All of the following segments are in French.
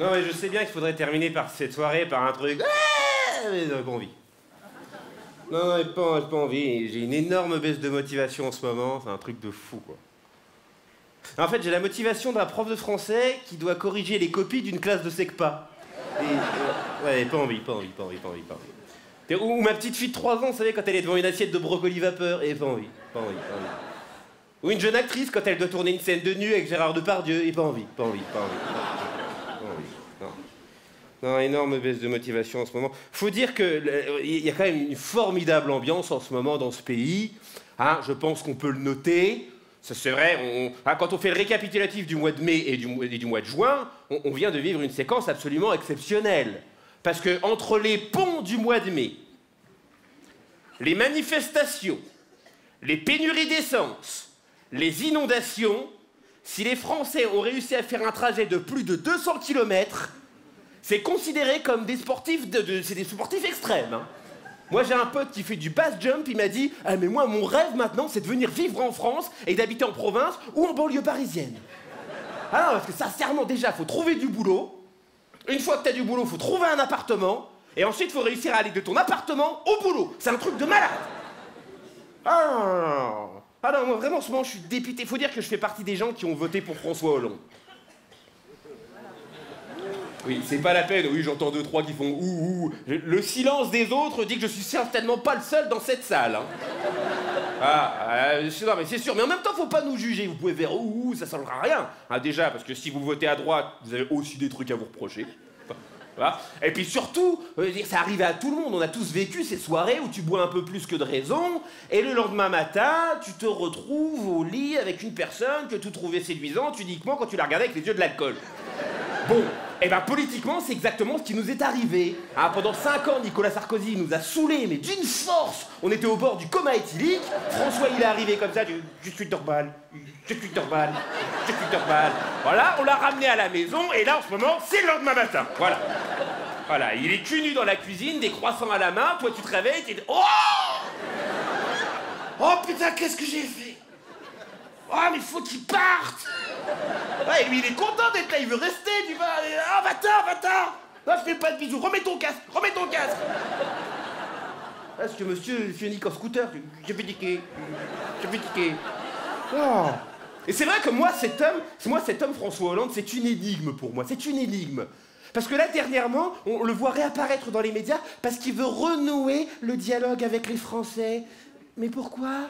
Non, mais je sais bien qu'il faudrait terminer par cette soirée par un truc... Ah, mais j'ai pas envie. Non, j'ai pas envie. J'ai une énorme baisse de motivation en ce moment. C'est un truc de fou, quoi. En fait, j'ai la motivation d'un prof de français qui doit corriger les copies d'une classe de SECPA. Ouais, pas envie. Ou ma petite fille de 3 ans, vous savez, quand elle est devant une assiette de brocoli vapeur, et pas envie. Ou une jeune actrice quand elle doit tourner une scène de nu avec Gérard Depardieu, et pas envie. Non, énorme baisse de motivation en ce moment. Faut dire qu'il y a quand même une formidable ambiance en ce moment dans ce pays. Hein, je pense qu'on peut le noter. C'est vrai, quand on fait le récapitulatif du mois de mai et du mois de juin, on vient de vivre une séquence absolument exceptionnelle. Parce que entre les ponts du mois de mai, les manifestations, les pénuries d'essence, les inondations, si les Français ont réussi à faire un trajet de plus de 200 km, c'est considéré comme des sportifs, c'est des sportifs extrêmes. Hein. Moi, j'ai un pote qui fait du base jump, il m'a dit « Ah, mais moi, mon rêve maintenant, c'est de venir vivre en France et d'habiter en province ou en banlieue parisienne. » Ah non, parce que sincèrement, déjà, faut trouver du boulot. Une fois que t'as du boulot, faut trouver un appartement. Et ensuite, faut réussir à aller de ton appartement au boulot. C'est un truc de malade. Ah non, moi, vraiment, en ce moment, je suis dépité. Faut dire que je fais partie des gens qui ont voté pour François Hollande. Oui, c'est pas la peine. Oui, j'entends 2-3 qui font ouh. Le silence des autres dit que je suis certainement pas le seul dans cette salle. Hein. Non, mais c'est sûr. Mais en même temps, faut pas nous juger. Vous pouvez faire ouh, ça changera rien. Ah, déjà, parce que si vous votez à droite, vous avez aussi des trucs à vous reprocher. Voilà. Et puis surtout, ça arrive à tout le monde. On a tous vécu ces soirées où tu bois un peu plus que de raison, et le lendemain matin, tu te retrouves au lit avec une personne que tu trouvais séduisante uniquement quand tu la regardais avec les yeux de l'alcool. Bon, et ben politiquement, c'est exactement ce qui nous est arrivé. Hein, pendant 5 ans, Nicolas Sarkozy nous a saoulés, mais d'une force. On était au bord du coma éthylique. François, il est arrivé comme ça, je suis normal. Voilà, on l'a ramené à la maison, et là, en ce moment, c'est le lendemain matin. Voilà, il est cul nu dans la cuisine, des croissants à la main, toi tu te réveilles, tu dis oh putain, qu'est-ce que j'ai fait? Oh, mais faut qu'il parte. Ouais, lui, il est content d'être là, il veut rester, tu vas... Ah, va-t'en. Non, je fais pas de bisous, remets ton casque. Parce que monsieur Nick en scooter, j'ai fait tiquer. Oh. Et c'est vrai que moi, cet homme, François Hollande, c'est une énigme pour moi, c'est une énigme. Parce que là, dernièrement, on le voit réapparaître dans les médias parce qu'il veut renouer le dialogue avec les Français. Mais pourquoi?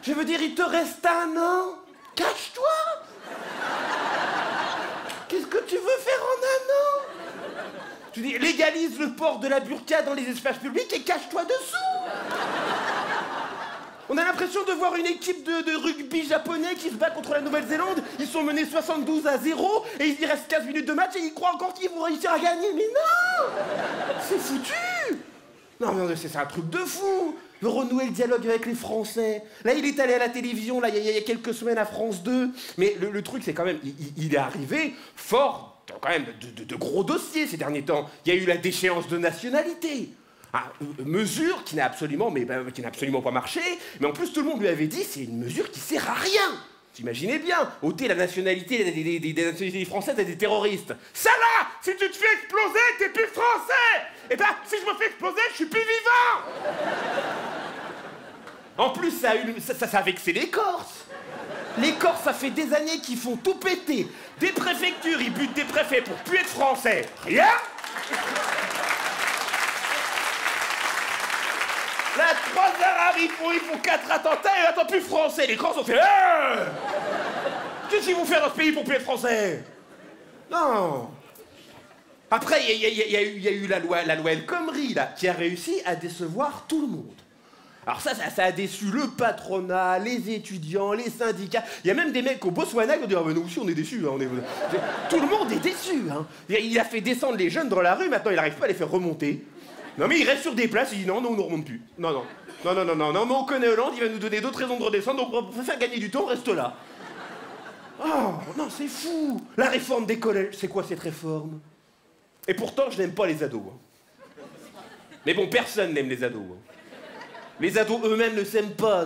Je veux dire, il te reste 1 an. Cache-toi. Qu'est-ce que tu veux faire en 1 an? Je dis, légalise le port de la burqa dans les espaces publics et cache-toi dessous. On a l'impression de voir une équipe de rugby japonais qui se bat contre la Nouvelle-Zélande. Ils sont menés 72-0 et il reste 15 minutes de match et ils croient encore qu'ils vont réussir à gagner. Mais non! C'est foutu! Non, c'est un truc de fou! De renouer le dialogue avec les Français. Là, il est allé à la télévision, là, il y a quelques semaines à France 2. Mais le truc, c'est quand même, il est arrivé fort, quand même, de gros dossiers ces derniers temps. Il y a eu la déchéance de nationalité. Mesure qui n'a absolument pas marché, mais en plus tout le monde lui avait dit c'est une mesure qui sert à rien. Vous imaginez bien, ôter la nationalité des nationalités françaises à des terroristes. Ça va, si tu te fais exploser, t'es plus français. Et ben, si je me fais exploser, je suis plus vivant. En plus, ça a vexé les Corses. Les Corses, ça fait des années qu'ils font tout péter. Des préfectures, ils butent des préfets pour plus être français. Rien. Là, 3 Arabes, ils font 4 attentats et attends plus français. Les Corses ont fait qu'est-ce qu'ils vont faire dans ce pays pour plus être français? Non. Après, il y a eu la loi El Khomri, là, qui a réussi à décevoir tout le monde. Alors ça a déçu le patronat, les étudiants, les syndicats. Il y a même des mecs au Botswana qui ont dit « Ah ben nous aussi on est déçus, hein, Tout le monde est déçu, hein. Il a fait descendre les jeunes dans la rue, maintenant il n'arrive pas à les faire remonter. Non mais il reste sur des places, il dit « Non, on ne remonte plus. Non, mais on connaît Hollande, il va nous donner d'autres raisons de redescendre, donc pour faire gagner du temps, on reste là. » Oh, non, c'est fou. La réforme des collèges, c'est quoi cette réforme? Et pourtant, je n'aime pas les ados. Hein. Mais bon, personne n'aime les ados. Hein. Les ados eux-mêmes ne s'aiment pas.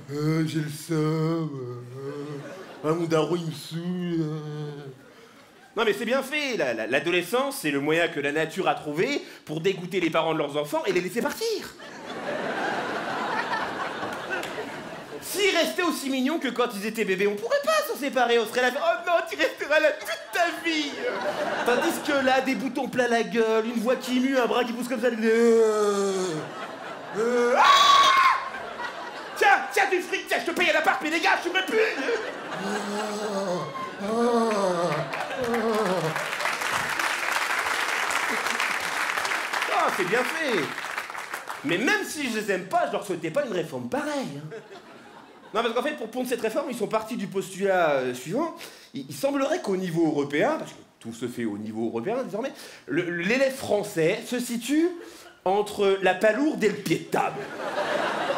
J'ai le seum. Ah, mon daron, il me saoule. Non, mais c'est bien fait. L'adolescence, c'est le moyen que la nature a trouvé pour dégoûter les parents de leurs enfants et les laisser partir. S'ils restaient aussi mignons que quand ils étaient bébés, on pourrait pas s'en séparer, on serait là. Oh non, tu resteras là toute ta vie. Tandis que là, des boutons plein la gueule, une voix qui mue, un bras qui pousse comme ça. Ah, tiens, du fric, tiens, je te paye à l'appart, mais les gars, je me plus. Ah, c'est bien fait. Mais même si je les aime pas, je leur souhaitais pas une réforme pareille. Non, parce qu'en fait, pour pondre cette réforme, ils sont partis du postulat suivant. Il semblerait qu'au niveau européen, parce que tout se fait au niveau européen désormais, l'élève français se situe entre la palourde et le pied de table.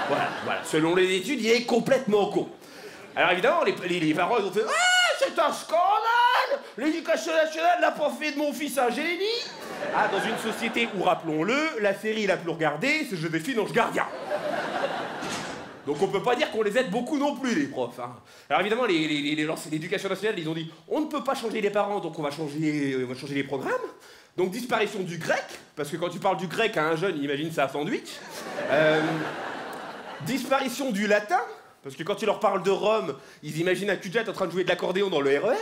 Voilà. Selon les études, il est complètement con. Alors évidemment, les parents, ils ont fait « Ah, c'est un scandale! L'éducation nationale n'a pas fait de mon fils un génie !» Ah, dans une société où, rappelons-le, la série la plus regardée, c'est Joséphine Ange Gardien. Donc on peut pas dire qu'on les aide beaucoup non plus, les profs. Hein. Alors évidemment, l'éducation nationale, ils ont dit on ne peut pas changer les parents, donc on va changer les programmes. Donc disparition du grec, parce que quand tu parles du grec à un jeune, il imagine ça à sandwich. Disparition du latin, parce que quand tu leur parles de Rome, ils imaginent un cul-de-jatte en train de jouer de l'accordéon dans le RER.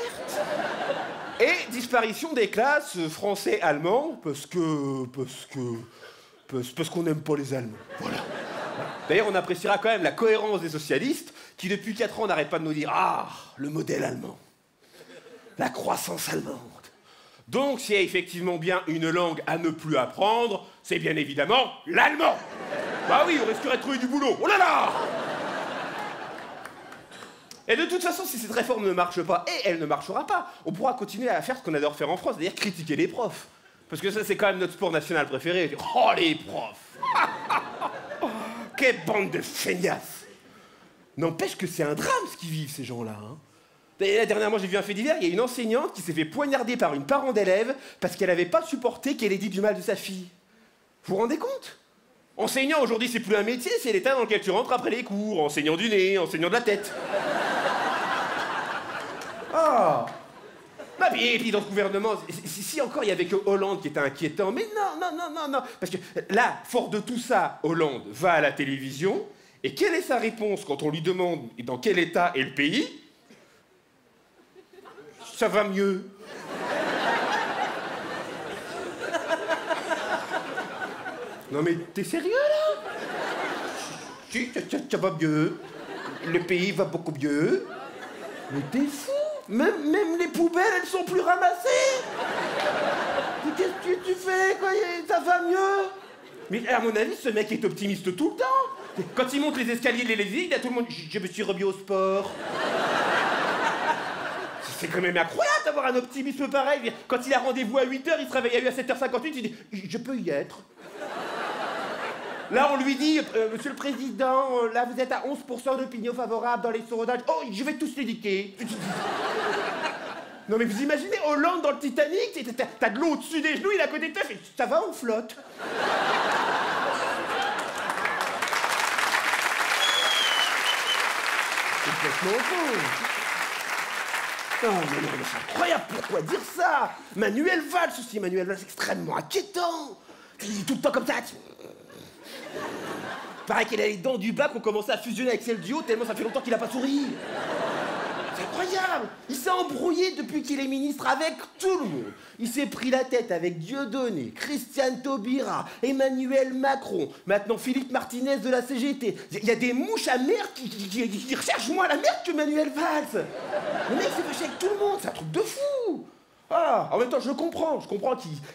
Et disparition des classes français-allemand, parce qu'on n'aime pas les Allemands. Voilà. D'ailleurs, on appréciera quand même la cohérence des socialistes qui, depuis 4 ans, n'arrêtent pas de nous dire « Ah, le modèle allemand, la croissance allemande ». Donc, s'il y a effectivement bien une langue à ne plus apprendre, c'est bien évidemment l'allemand. Bah oui, on risquerait de trouver du boulot. Oh là là! Et de toute façon, si cette réforme ne marche pas, et elle ne marchera pas, on pourra continuer à faire ce qu'on adore faire en France, c'est-à-dire critiquer les profs. Parce que ça, c'est quand même notre sport national préféré. Oh, les profs! Quelle bande de feignasses! N'empêche que c'est un drame ce qu'ils vivent, ces gens-là. Hein. Là, dernièrement, j'ai vu un fait divers, il y a une enseignante qui s'est fait poignarder par une parent d'élève parce qu'elle n'avait pas supporté qu'elle ait dit du mal de sa fille. Vous vous rendez compte? Enseignant, aujourd'hui, c'est plus un métier, c'est l'état dans lequel tu rentres après les cours, enseignant du nez, enseignant de la tête. Ah! Ah, et puis dans ce gouvernement, si encore il y avait que Hollande qui était inquiétant, mais non, parce que là, fort de tout ça, Hollande va à la télévision, et quelle est sa réponse quand on lui demande dans quel état est le pays? Ça va mieux. Non mais t'es sérieux là? Si, ça va mieux. Le pays va beaucoup mieux. Mais t'es fou! Même les poubelles, elles sont plus ramassées. Mais qu'est-ce que tu fais, quoi? Ça va mieux? Mais à mon avis, ce mec est optimiste tout le temps. Quand il monte les escaliers de l'Élysée, il y a tout le monde. Je me suis remis au sport. C'est quand même incroyable d'avoir un optimisme pareil. Quand il a rendez-vous à 8h, il se réveille à 7h58, il dit je peux y être. Là, on lui dit, monsieur le président, là, vous êtes à 11% d'opinion favorable dans les sondages. Oh, je vais tous les niquer. Non, mais vous imaginez Hollande dans le Titanic, t'as de l'eau au-dessus des genoux, il est à côté de toi, ça va, on flotte. C'est complètement faux. Non, mais c'est incroyable, pourquoi dire ça? Manuel Valls aussi, Manuel Valls, c'est extrêmement inquiétant. Il dit tout le temps comme ça. Pareil qu'il a les dents du bas qu'on commençait à fusionner avec celles du haut tellement ça fait longtemps qu'il a pas souri. C'est incroyable. Il s'est embrouillé depuis qu'il est ministre avec tout le monde. Il s'est pris la tête avec Dieudonné, Christiane Taubira, Emmanuel Macron, maintenant Philippe Martinez de la CGT. Il y a des mouches à merde qui recherchent moins la merde que Manuel Valls. Le mec s'est fâché avec tout le monde, c'est un truc de fou. Ah, en même temps, je comprends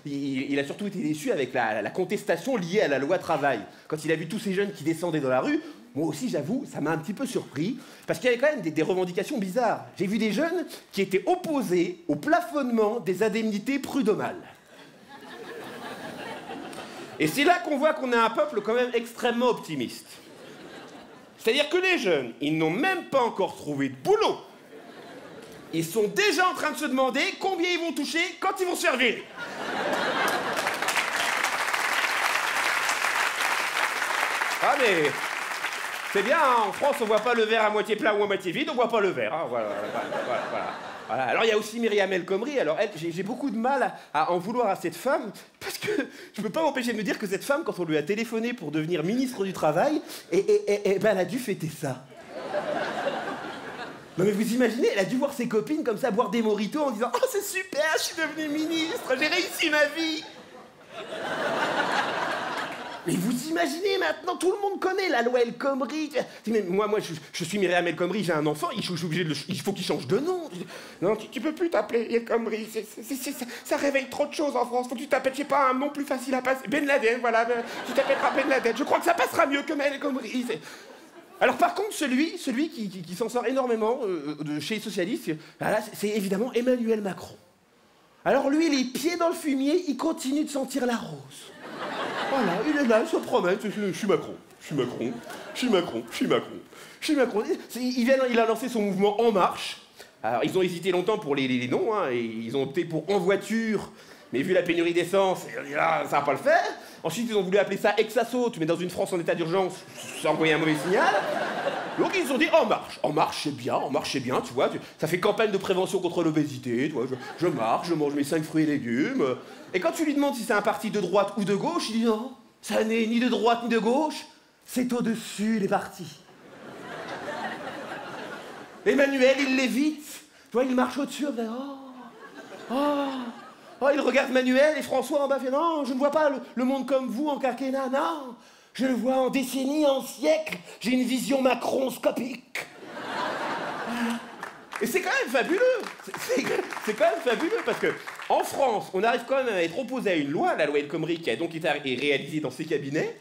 qu'il a surtout été déçu avec la contestation liée à la loi travail. Quand il a vu tous ces jeunes qui descendaient dans la rue, moi aussi, j'avoue, ça m'a un petit peu surpris, parce qu'il y avait quand même des revendications bizarres. J'ai vu des jeunes qui étaient opposés au plafonnement des indemnités prud'homales. Et c'est là qu'on voit qu'on a un peuple quand même extrêmement optimiste. C'est-à-dire que les jeunes, ils n'ont même pas encore trouvé de boulot. Ils sont déjà en train de se demander combien ils vont toucher quand ils vont se faire virer. Ah mais... C'est bien, hein, en France, on voit pas le verre à moitié plein ou à moitié vide, on voit pas le verre. Hein, voilà. Voilà. Alors, il y a aussi Myriam El Khomri. Alors, elle, j'ai beaucoup de mal à en vouloir à cette femme, parce que je peux pas m'empêcher de me dire que cette femme, quand on lui a téléphoné pour devenir ministre du Travail, ben, elle a dû fêter ça. Non mais vous imaginez, elle a dû voir ses copines comme ça boire des mojitos en disant « Oh, c'est super, je suis devenue ministre, j'ai réussi ma vie !» Mais vous imaginez maintenant, tout le monde connaît la loi El Khomri. Moi, je suis Myriam El Khomri, j'ai un enfant, il faut qu'il change de nom. Non, tu peux plus t'appeler El Khomri, ça réveille trop de choses en France. Faut que tu t'appelles, je sais pas, un nom plus facile à passer. Ben Laden, voilà, tu t'appelleras Ben Laden. Je crois que ça passera mieux que El Khomri. Alors par contre, celui qui s'en sort énormément de chez les socialistes, c'est évidemment Emmanuel Macron. Alors lui, les pieds dans le fumier, il continue de sentir la rose. Voilà, il est là, il se promène, je suis Macron, je suis Macron, je suis Macron, je suis Macron, je suis Macron. Il a lancé son mouvement En Marche. Alors ils ont hésité longtemps pour les noms, hein, et ils ont opté pour En Voiture, mais vu la pénurie d'essence, là, ça va pas le faire. Ensuite, ils ont voulu appeler ça Ex-Assaut, mais dans une France en état d'urgence, ça envoyait un mauvais signal. Donc ils ont dit En Marche c'est bien, tu vois, ça fait campagne de prévention contre l'obésité, tu vois, je marche, je mange mes 5 fruits et légumes. Et quand tu lui demandes si c'est un parti de droite ou de gauche, il dit non, ça n'est ni de droite ni de gauche, c'est au-dessus les partis. Emmanuel, il l'évite, tu vois, il marche au-dessus, oh, il regarde Manuel et François en bas fait non, je ne vois pas le monde comme vous en quinquennat, non, je le vois en décennies, en siècles, j'ai une vision macronscopique. Et c'est quand même fabuleux, c'est quand même fabuleux parce que en France, on arrive quand même à être opposé à une loi, la loi El Khomri, qui a donc été réalisée dans ses cabinets.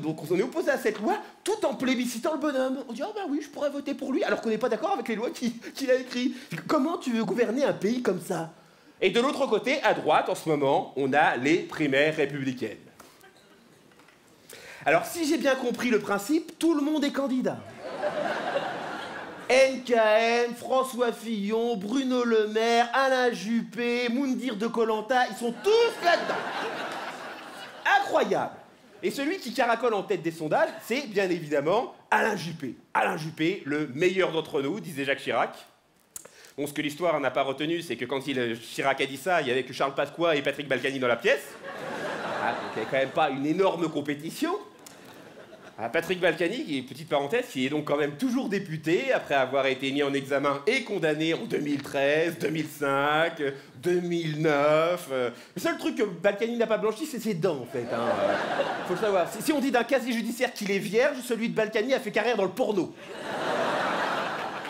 Donc on est opposé à cette loi tout en plébiscitant le bonhomme. On dit ah ben oui, je pourrais voter pour lui, alors qu'on n'est pas d'accord avec les lois qu'il a écrites. Comment tu veux gouverner un pays comme ça? Et de l'autre côté, à droite, en ce moment, on a les primaires républicaines. Alors si j'ai bien compris le principe, tout le monde est candidat. NKN, François Fillon, Bruno Le Maire, Alain Juppé, Moundir de Koh Lanta, ils sont tous là-dedans. Incroyable. Et celui qui caracole en tête des sondages, c'est bien évidemment Alain Juppé. Alain Juppé, le meilleur d'entre nous, disait Jacques Chirac. Bon, ce que l'histoire n'a pas retenu, c'est que quand Chirac a dit ça, il y avait que Charles Pasqua et Patrick Balkany dans la pièce. Donc il n'y avait quand même pas une énorme compétition. Patrick Balkany, qui est petite parenthèse, qui est donc quand même toujours député après avoir été mis en examen et condamné en 2013, 2005, 2009. Le seul truc que Balkany n'a pas blanchi, c'est ses dents en fait. Faut le savoir. Si on dit d'un casier judiciaire qu'il est vierge, celui de Balkany a fait carrière dans le porno.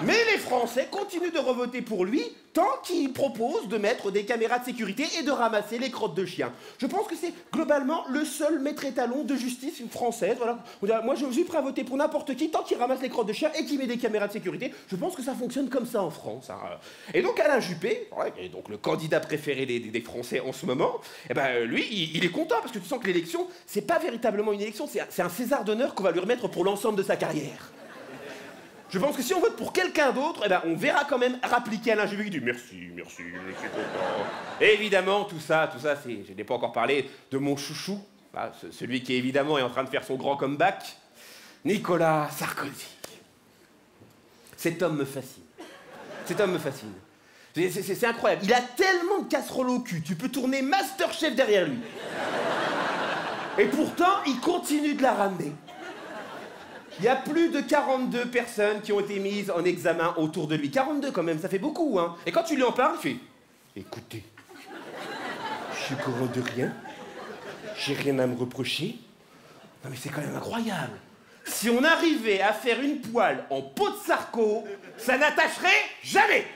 Mais les Français continuent de revoter pour lui tant qu'il propose de mettre des caméras de sécurité et de ramasser les crottes de chiens. Je pense que c'est globalement le seul maître étalon de justice française. Voilà. Moi, je suis prêt à voter pour n'importe qui tant qu'il ramasse les crottes de chiens et qu'il met des caméras de sécurité. Je pense que ça fonctionne comme ça en France. Et donc Alain Juppé, qui est donc le candidat préféré des Français en ce moment, eh ben, lui, il est content parce que tu sens que l'élection, c'est pas véritablement une élection, c'est un César d'honneur qu'on va lui remettre pour l'ensemble de sa carrière. Je pense que si on vote pour quelqu'un d'autre, eh ben, on verra quand même rappliquer Alain Juppé qui dit merci, je suis content. Et évidemment, tout ça, je n'ai pas encore parlé de mon chouchou, celui qui évidemment est en train de faire son grand comeback, Nicolas Sarkozy. Cet homme me fascine. C'est incroyable. Il a tellement de casseroles au cul, tu peux tourner Masterchef derrière lui. Et pourtant, il continue de la ramener. Il y a plus de 42 personnes qui ont été mises en examen autour de lui. 42 quand même, ça fait beaucoup, hein. Et quand tu lui en parles, il fait « Écoutez, je suis au courant de rien, j'ai rien à me reprocher. Non mais c'est quand même incroyable. Si on arrivait à faire une poêle en peau de Sarko, ça n'attacherait jamais !»